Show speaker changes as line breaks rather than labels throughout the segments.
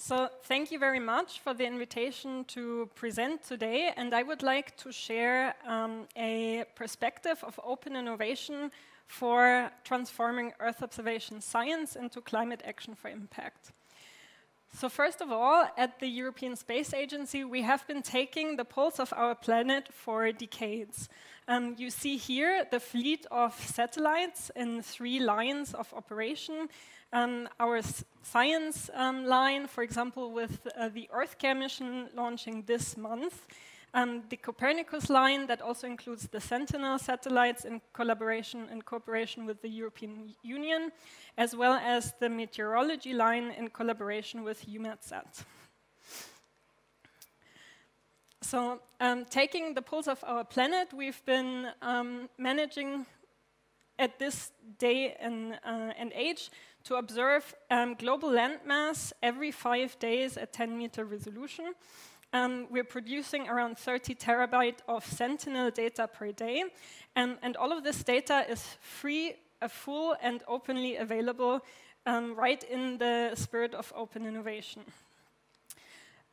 So thank you very much for the invitation to present today, and I would like to share a perspective of open innovation for transforming Earth observation science into climate action for impact. So first of all, at the European Space Agency, we have been taking the pulse of our planet for decades. You see here the fleet of satellites in 3 lines of operation. Our science line, for example, with the EarthCare mission launching this month. The Copernicus line that also includes the Sentinel satellites in cooperation with the European Union, as well as the meteorology line in collaboration with EUMETSAT. So taking the pulse of our planet, we've been managing at this day and age to observe global landmass every 5 days at 10-meter resolution. We're producing around 30 terabytes of Sentinel data per day, and all of this data is free, full, and openly available right in the spirit of open innovation.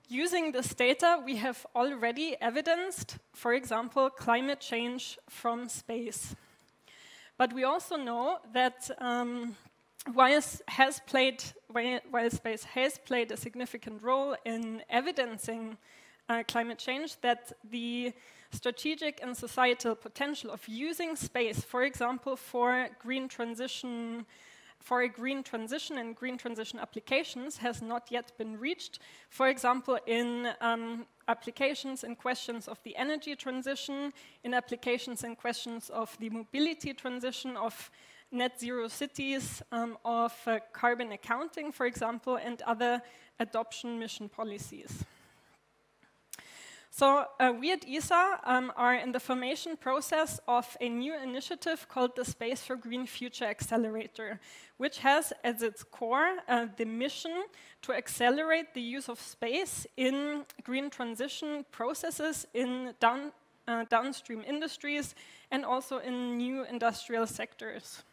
Using this data, we have already evidenced, for example, climate change from space. But we also know that while space has played a significant role in evidencing climate change, that the strategic and societal potential of using space, for example, for green transition, and green transition applications has not yet been reached. For example, in applications and questions of the energy transition, in applications and questions of the mobility transition, of net zero cities, of carbon accounting, for example, and other adoption mission policies. So we at ESA are in the formation process of a new initiative called the Space for Green Future Accelerator, which has as its core the mission to accelerate the use of space in green transition processes in downstream industries and also in new industrial sectors.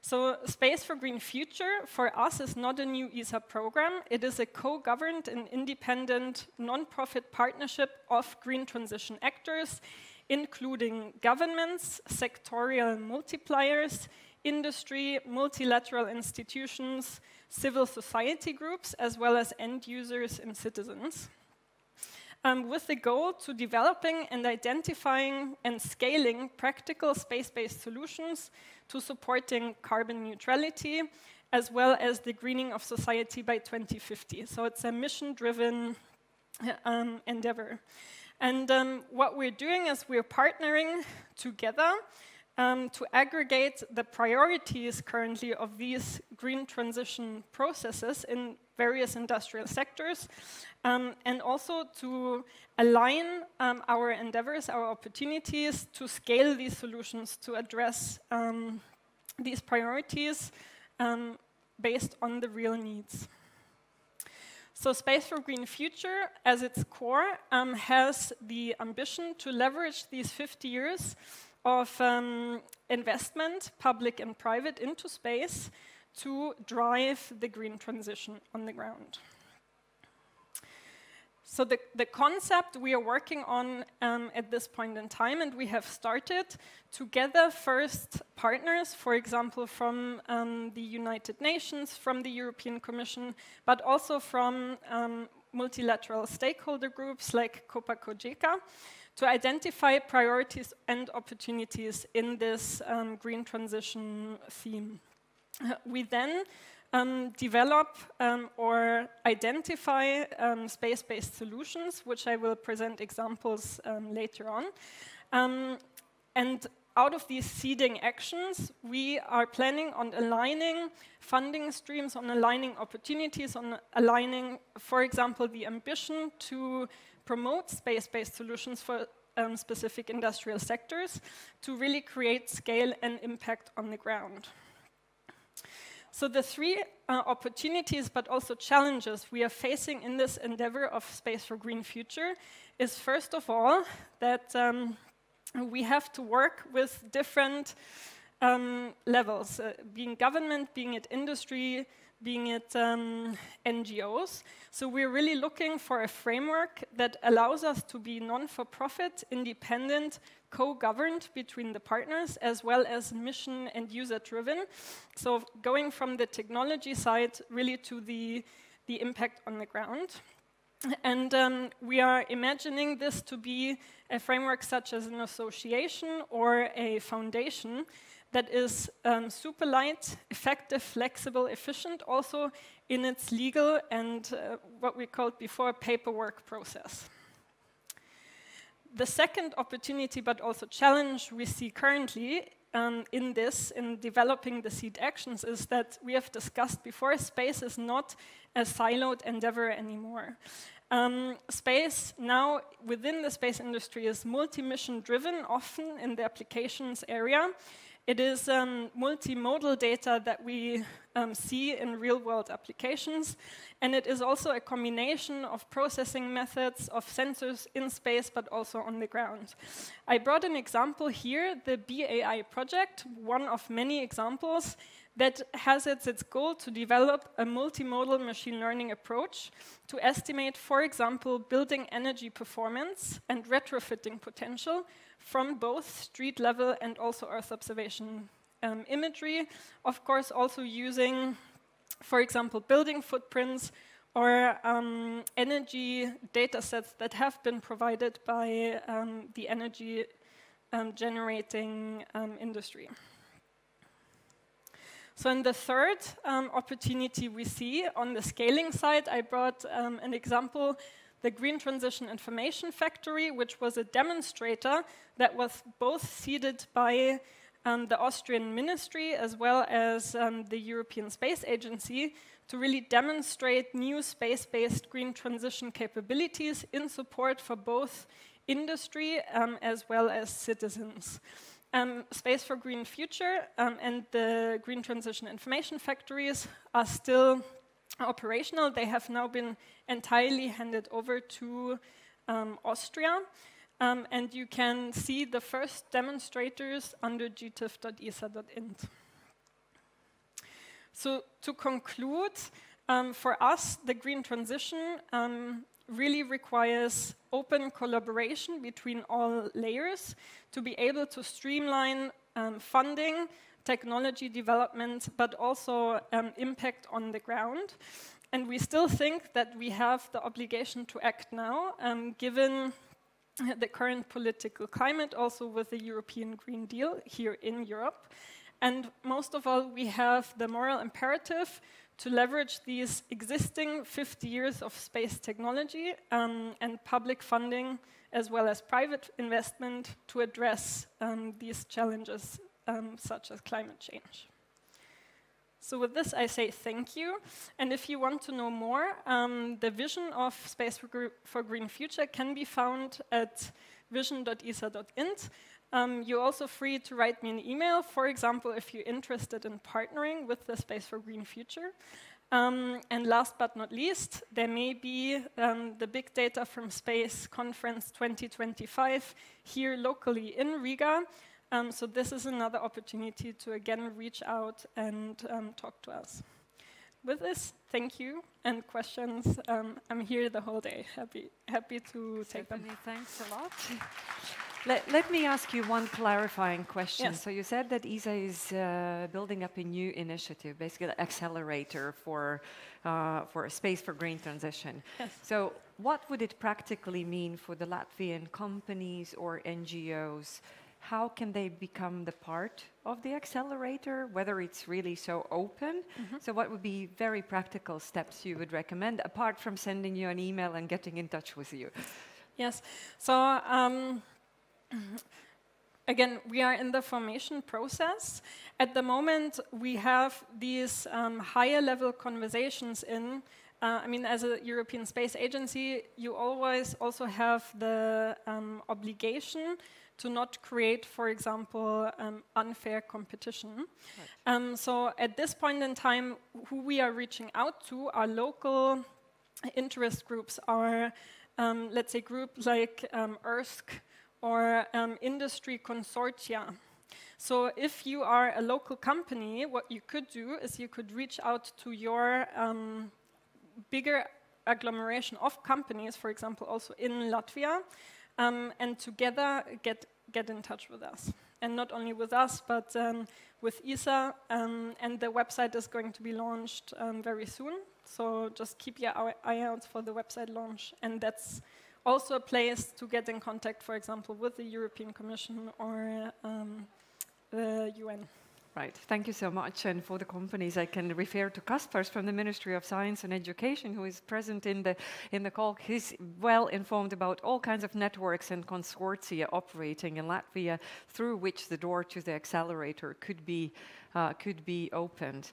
So Space for Green Future, for us, is not a new ESA program. It is a co-governed and independent non-profit partnership of green transition actors, including governments, sectorial multipliers, industry, multilateral institutions, civil society groups, as well as end users and citizens. With the goal to developing and identifying and scaling practical space-based solutions to supporting carbon neutrality, as well as the greening of society by 2050. So it's a mission-driven endeavor. And what we're doing is we're partnering together to aggregate the priorities currently of these green transition processes in various industrial sectors, and also to align our endeavors, our opportunities to scale these solutions to address these priorities based on the real needs. So Space for Green Future, as its core, has the ambition to leverage these 50 years of investment, public and private, into space to drive the green transition on the ground. So the concept we are working on at this point in time, and we have started to gather first partners, for example, from the United Nations, from the European Commission, but also from multilateral stakeholder groups like Copa-Cogeca, to identify priorities and opportunities in this green transition theme. We then develop or identify space-based solutions, which I will present examples later on. And out of these seeding actions, we are planning on aligning funding streams, on aligning opportunities, on aligning, for example, the ambition to promote space-based solutions for specific industrial sectors to really create scale and impact on the ground. So the 3 opportunities, but also challenges we are facing in this endeavor of Space for Green Future is, first of all, that we have to work with different levels, being government, being it industry, being it NGOs. So we're really looking for a framework that allows us to be non-for-profit, independent, co-governed between the partners, as well as mission and user-driven. So going from the technology side really to the impact on the ground. And we are imagining this to be a framework such as an association or a foundation that is super light, effective, flexible, efficient, also in its legal and what we called before paperwork process. The second opportunity, but also challenge we see currently in developing the seed actions is that we have discussed before, space is not a siloed endeavor anymore. Space now within the space industry is multi-mission driven, often in the applications area. It is multimodal data that we see in real-world applications, and it is also a combination of processing methods of sensors in space, but also on the ground. I brought an example here, the BAI project, one of many examples that has its goal to develop a multimodal machine learning approach to estimate, for example, building energy performance and retrofitting potential from both street level and also Earth observation imagery. Of course, also using, for example, building footprints or energy data sets that have been provided by the energy generating industry. So in the third opportunity we see on the scaling side, I brought an example, the Green Transition Information Factory, which was a demonstrator that was both seeded by the Austrian Ministry as well as the European Space Agency to really demonstrate new space-based green transition capabilities in support for both industry as well as citizens. Space for Green Future and the Green Transition Information Factories are still operational. They have now been entirely handed over to Austria. And you can see the first demonstrators under gtif.esa.int. So to conclude, for us, the green transition really requires open collaboration between all layers to be able to streamline funding, technology development, but also impact on the ground. And we still think that we have the obligation to act now, given the current political climate, also with the European Green Deal here in Europe. And most of all, we have the moral imperative to leverage these existing 50 years of space technology and public funding, as well as private investment, to address these challenges such as climate change. So with this, I say thank you. And if you want to know more, the vision of Space for Green Future can be found at vision.esa.int. You're also free to write me an email, for example, if you're interested in partnering with the Space for Green Future. And last but not least, there may be the Big Data from Space Conference 2025 here locally in Riga. So this is another opportunity to again reach out and talk to us. With this, thank you, and questions. I'm here the whole day. Happy to take them.
Thanks a lot. Let me ask you one clarifying question.
Yes.
So you said that ESA is building up a new initiative, basically an accelerator for Space for Green Transition.
Yes.
So what would it practically mean for the Latvian companies or NGOs? How can they become the part of the accelerator, whether it's really so open? Mm-hmm. So what would be very practical steps you would recommend, apart from sending you an email and getting in touch with you? Yes.
So again, we are in the formation process. At the moment, we have these higher level conversations in. I mean, as a European Space Agency, you always also have the obligation to not create, for example, unfair competition. Right. So at this point in time, who we are reaching out to are local interest groups, are, let's say, groups like ERSC or industry consortia. So if you are a local company, what you could do is you could reach out to your bigger agglomeration of companies, for example, also in Latvia, and together get in touch with us. And not only with us, but with ESA, and the website is going to be launched very soon. So just keep your eye out for the website launch. And that's also a place to get in contact, for example, with the European Commission or the UN.
Right, thank you so much. And for the companies, I can refer to Kaspars from the Ministry of Science and Education, who is present in the call. He's well informed about all kinds of networks and consortia operating in Latvia, through which the door to the accelerator could be opened.